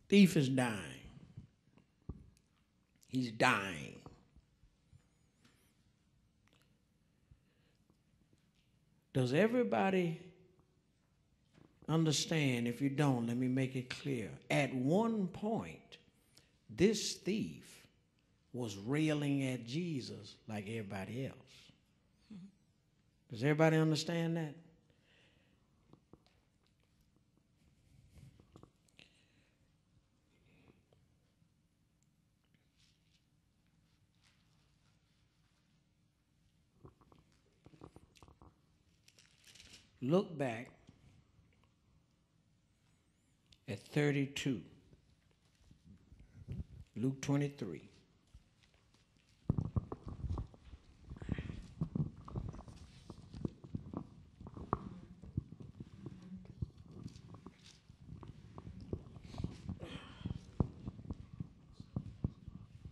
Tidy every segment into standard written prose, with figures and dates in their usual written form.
Thief is dying. He's dying. Does everybody understand? If you don't, let me make it clear. At one point, this thief was railing at Jesus like everybody else. Does everybody understand that? Look back at 32, Luke 23.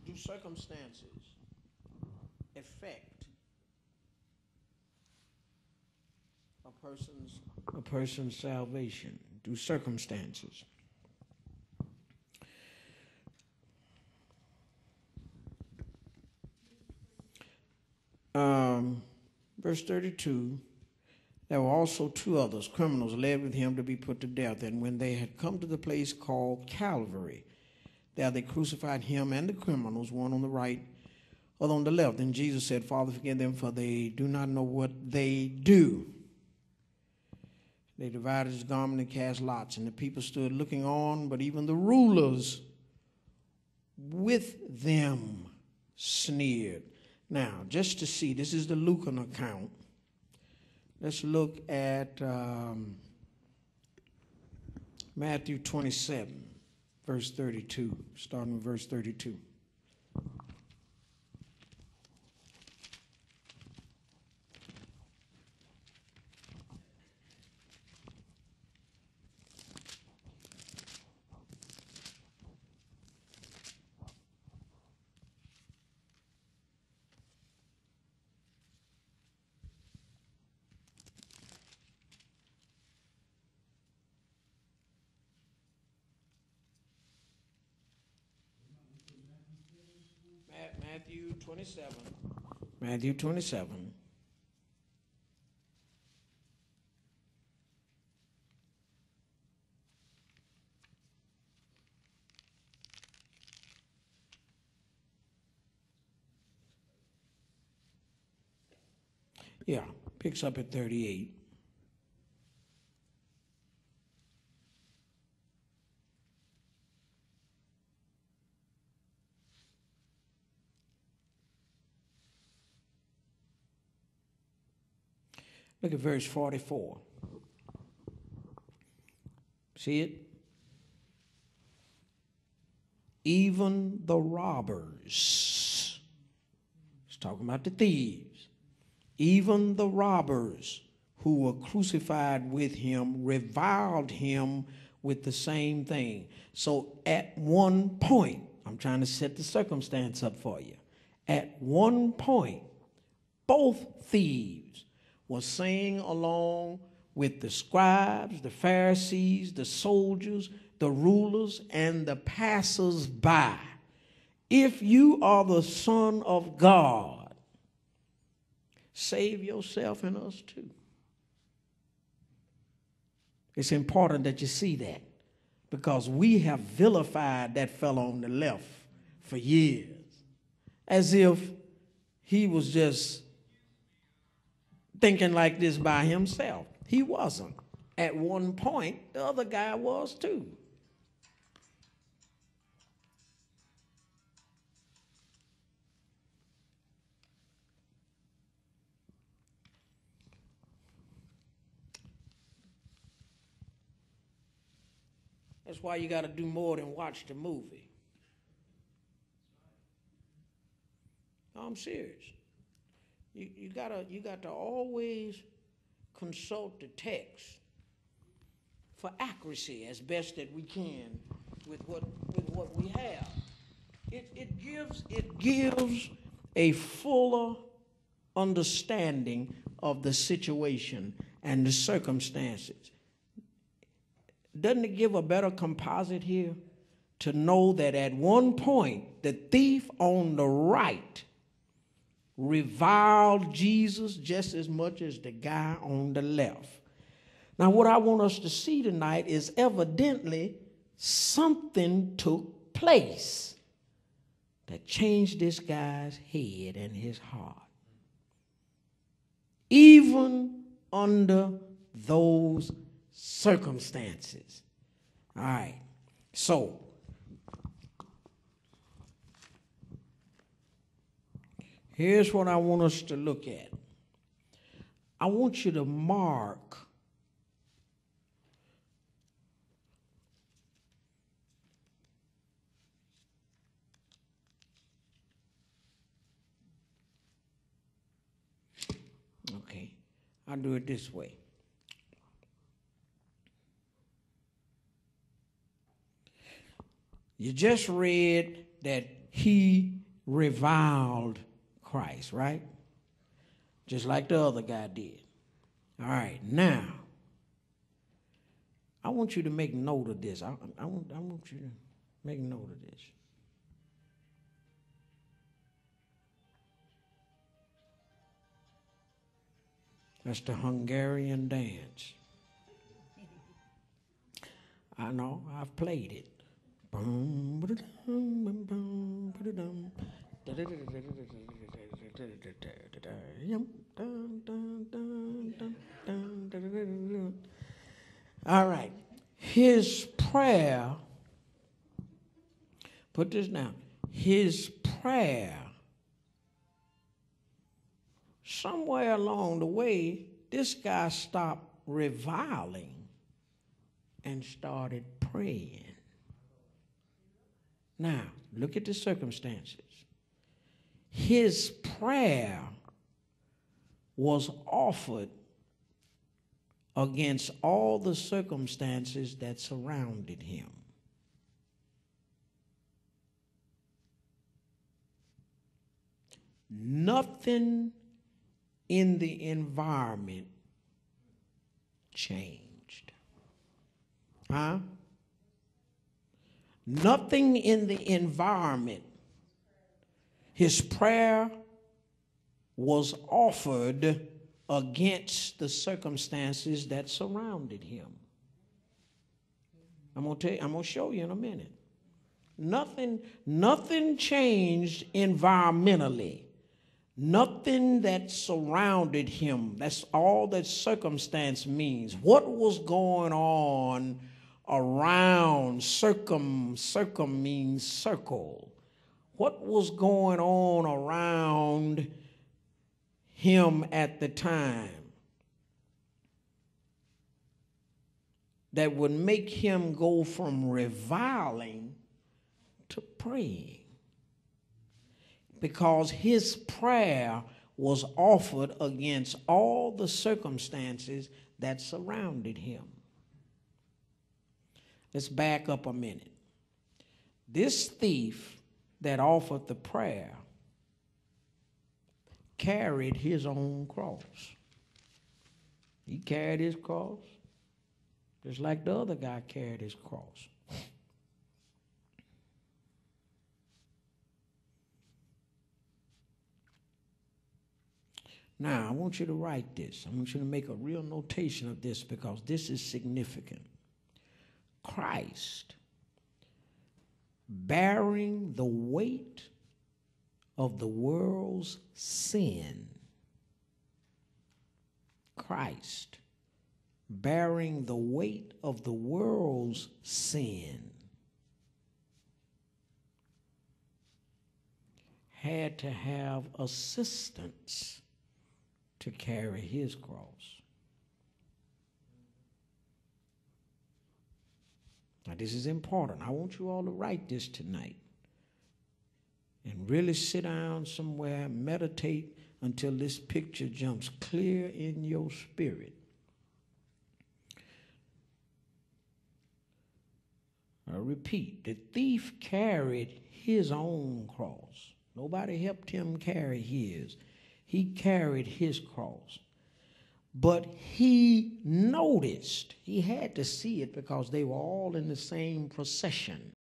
Do circumstances affect a person's salvation? Do circumstances? Verse 32, there were also two others, criminals, led with him to be put to death. And when they had come to the place called Calvary, there they crucified him and the criminals, one on the right, other on the left. And Jesus said, Father, forgive them, for they do not know what they do. They divided his garment and cast lots, and the people stood looking on, but even the rulers with them sneered. Now, just to see, this is the Lucan account. Let's look at Matthew 27, verse 32, starting with verse 32. Matthew 27. Matthew 27. Yeah, picks up at 38. Look at verse 44. See it? Even the robbers, it's talking about the thieves, even the robbers who were crucified with him reviled him with the same thing. So at one point, I'm trying to set the circumstance up for you. At one point, both thieves was saying along with the scribes, the Pharisees, the soldiers, the rulers, and the passers-by, if you are the Son of God, save yourself and us too. It's important that you see that, because we have vilified that fellow on the left for years, as if he was just thinking like this by himself. He wasn't. At one point, the other guy was too. That's why you got to do more than watch the movie. No, I'm serious. You got to always consult the text for accuracy as best that we can with what we have. It gives a fuller understanding of the situation and the circumstances. Doesn't it give a better composite here to know that at one point the thief on the right reviled Jesus just as much as the guy on the left. Now, what I want us to see tonight is evidently something took place that changed this guy's head and his heart. Even under those circumstances. All right. So, here's what I want us to look at. I want you to mark I'll do it this way. You just read that he reviled Christ, right? Just like the other guy did. All right, now, I want you to make note of this. I want you to make note of this. That's the Hungarian dance. I know, I've played it. All right. His prayer, put this down. His prayer, somewhere along the way, this guy stopped reviling and started praying. Now, look at the circumstances. His prayer was offered against all the circumstances that surrounded him. Nothing in the environment changed. Huh? Nothing in the environment. His prayer was offered against the circumstances that surrounded him. I'm going to show you in a minute. Nothing changed environmentally. Nothing that surrounded him. That's all that circumstance means. What was going on around? Circum means circle. What was going on around him at the time that would make him go from reviling to praying? Because his prayer was offered against all the circumstances that surrounded him. Let's back up a minute. This thief that offered the prayer carried his own cross. He carried his cross just like the other guy carried his cross. Now, I want you to write this. I want you to make a real notation of this because this is significant. Christ, bearing the weight of the world's sin. Christ, bearing the weight of the world's sin, had to have assistance to carry his cross. Now, this is important. I want you all to write this tonight and really sit down somewhere, meditate until this picture jumps clear in your spirit. I repeat, the thief carried his own cross. Nobody helped him carry his. He carried his cross. But he noticed, he had to see it because they were all in the same procession.